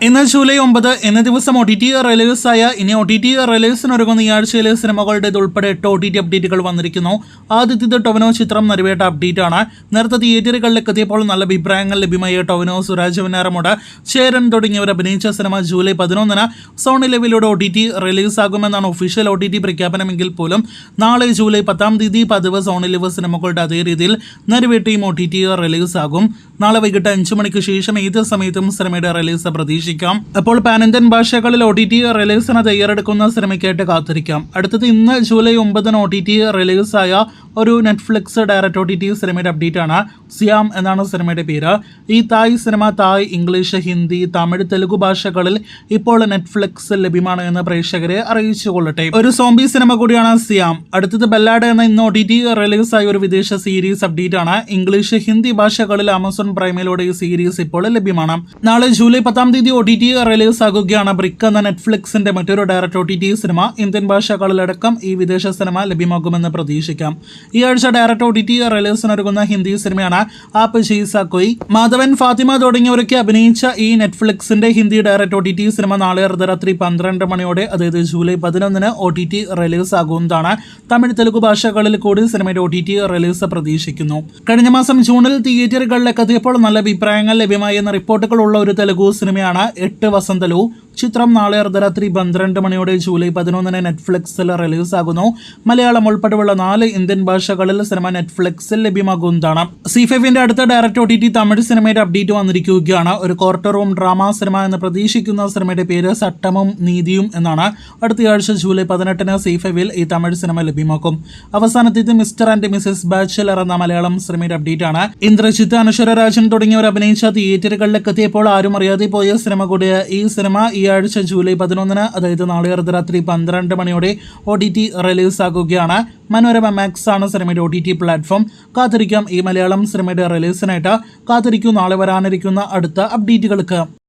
ഇന്ന് ജൂലൈ 9 എന്ന ദിവസം OTT റിലീസായ ഇനി OTT റിലീസിനൊരുങ്ങുന്ന ഈ ആഴ്ചയിലെ സിനിമകളുടെ ഉൾപ്പെടെ 8 OTT അപ്ഡേറ്റുകൾ വന്നിരിക്കുന്നു. ആദ്യത്തേത് ടൊവിനോ ചിത്രം നരിവേട്ട അപ്ഡേറ്റ് ആണ്. നേരത്തെ തിയേറ്ററുകളിലേക്ക് എത്തിയപ്പോൾ നല്ല അഭിപ്രായങ്ങൾ ലഭ്യമായ ടൊവിനോ, സുരാജ് വെഞ്ഞാറമൂട്, ചേരൻ തുടങ്ങിയവർ അഭിനയിച്ച സിനിമ ജൂലൈ 11 സോണി ലെവിലൂടെ OTT റിലീസാകുമെന്നാണ് ഒഫീഷ്യൽ OTT പ്രഖ്യാപനമെങ്കിൽ പോലും നാളെ ജൂലൈ 10 പതിവ് സോണി ലെവ് സിനിമകളുടെ അതേ രീതിയിൽ നരിവേട്ടയും OTT റിലീസാകും. നാളെ വൈകിട്ട് 5 മണിക്ക് ശേഷം ഏത് സമയത്തും സിനിമയുടെ റിലീസ് പ്രതീക്ഷിക്കാം. അപ്പോൾ പാൻ ഇന്ത്യൻ ഭാഷകളിൽ OTT റിലീസിന് തയ്യാറെടുക്കുന്ന സിനിമയ്ക്കായിട്ട് കാത്തിരിക്കാം. അടുത്തത് ഇന്ന് ജൂലൈ 9 OTT റിലീസായ ഒരു നെറ്റ്ഫ്ലിക്സ് ഡയറക്റ്റ് OTT സിനിമയുടെ അപ്ഡേറ്റ് ആണ്. സിയാം എന്നാണ് സിനിമയുടെ പേര്. ഈ തായ് സിനിമ തായ്, ഇംഗ്ലീഷ്, ഹിന്ദി, തമിഴ്, തെലുഗു ഭാഷകളിൽ ഇപ്പോൾ നെറ്റ്ഫ്ലിക്സ് ലഭ്യമാണ് എന്ന് പ്രേക്ഷകരെ അറിയിച്ചു കൊള്ളട്ടെ. ഒരു സോംബി സിനിമ കൂടിയാണ് സിയാം. അടുത്തത് ബെല്ലാഡ് എന്ന ഇന്ന് OTT റിലീസായ ഒരു വിദേശ സീരീസ് അപ്ഡേറ്റ് ആണ്. ഇംഗ്ലീഷ്, ഹിന്ദി ഭാഷകളിൽ ആമസോൺ പ്രൈമിലൂടെ ഈ സീരീസ് ഇപ്പോൾ ലഭ്യമാണ്. നാളെ ജൂലൈ 10 OTT റിലീസ് ആകുകയാണ് ബ്രിക്ക് എന്ന നെറ്റ്ഫ്ലിക്സിന്റെ മറ്റൊരു ഡയറക്റ്റ് OTT സിനിമ. ഇന്ത്യൻ ഭാഷകളിലടക്കം ഈ വിദേശ സിനിമ ലഭ്യമാകുമെന്ന് പ്രതീക്ഷിക്കാം. ഈ ആഴ്ച ഡയറക്റ്റ് OTT റിലീസിനൊരുങ്ങുന്ന ഹിന്ദി സിനിമയാണ് ആപ് ജീസാ കോയി. മാധവൻ, ഫാത്തിമ തുടങ്ങിയവരൊക്കെ അഭിനയിച്ച ഈ നെറ്റ്ഫ്ലിക്സിന്റെ ഹിന്ദി ഡയറക്റ്റ് OTT സിനിമ നാളെ അർദ്ധരാത്രി 12 മണിയോടെ, അതായത് ജൂലൈ 11 OTT റിലീസ് ആകുന്നതാണ്. തമിഴ്, തെലുഗു ഭാഷകളിൽ കൂടി സിനിമയുടെ OTT റിലീസ് പ്രതീക്ഷിക്കുന്നു. കഴിഞ്ഞ മാസം ജൂണിൽ തിയേറ്ററുകളിലേക്ക് എത്തിയപ്പോൾ നല്ല അഭിപ്രായങ്ങൾ ലഭ്യമായി എന്ന റിപ്പോർട്ടുകളുള്ള ഒരു തെലുഗു സിനിമയാണ് 8 വസന്തലു. ചിത്രം നാളെ അർദ്ധരാത്രി 12 മണിയോടെ ജൂലൈ 11 നെറ്റ്ഫ്ലിക്സിൽ റിലീസാകുന്നു. മലയാളം ഉൾപ്പെടെയുള്ള 4 ഇന്ത്യൻ ഭാഷകളിൽ സിനിമ നെറ്റ്ഫ്ലിക്സിൽ ലഭ്യമാകുന്നതാണ്. C5ന്റെ അടുത്ത ഡയറക്റ്റ് OTT തമിഴ് സിനിമയുടെ അപ്ഡേറ്റ് വന്നിരിക്കുകയാണ്. ഒരു കോർട്ട് റൂം ഡ്രാമ സിനിമ എന്ന് പ്രതീക്ഷിക്കുന്ന സിനിമയുടെ പേര് സട്ടമും നീതിയും എന്നാണ്. അടുത്തയാഴ്ച ജൂലൈ 18 C5ൽ ഈ തമിഴ് സിനിമ ലഭ്യമാക്കും. അവസാനത്തേത് മിസ്റ്റർ ആൻഡ് മിസസ് ബാച്ചലർ എന്ന മലയാളം സിനിമയുടെ അപ്ഡേറ്റ് ആണ്. ഇന്ദ്രജിത്ത്, അനശ്വര രാജൻ തുടങ്ങിയവർ അഭിനയിച്ച തിയേറ്ററുകളിലേക്ക് എത്തിയപ്പോൾ ആരും അറിയാതെ പോയ സിനിമ കൂടിയ ഈ സിനിമ ഈ ആഴ്ച ജൂലൈ 11, അതായത് നാളെ അർദ്ധരാത്രി 12 മണിയോടെ OTT റിലീസ് ആകുകയാണ്. മനോരമ മാക്സ് ആണ് സിനിമയുടെ OTT പ്ലാറ്റ്ഫോം. കാത്തിരിക്കാം ഈ മലയാളം സിനിമയുടെ റിലീസിനായിട്ട്. കാത്തിരിക്കൂ നാളെ വരാനിരിക്കുന്ന അടുത്ത അപ്ഡേറ്റുകൾക്ക്.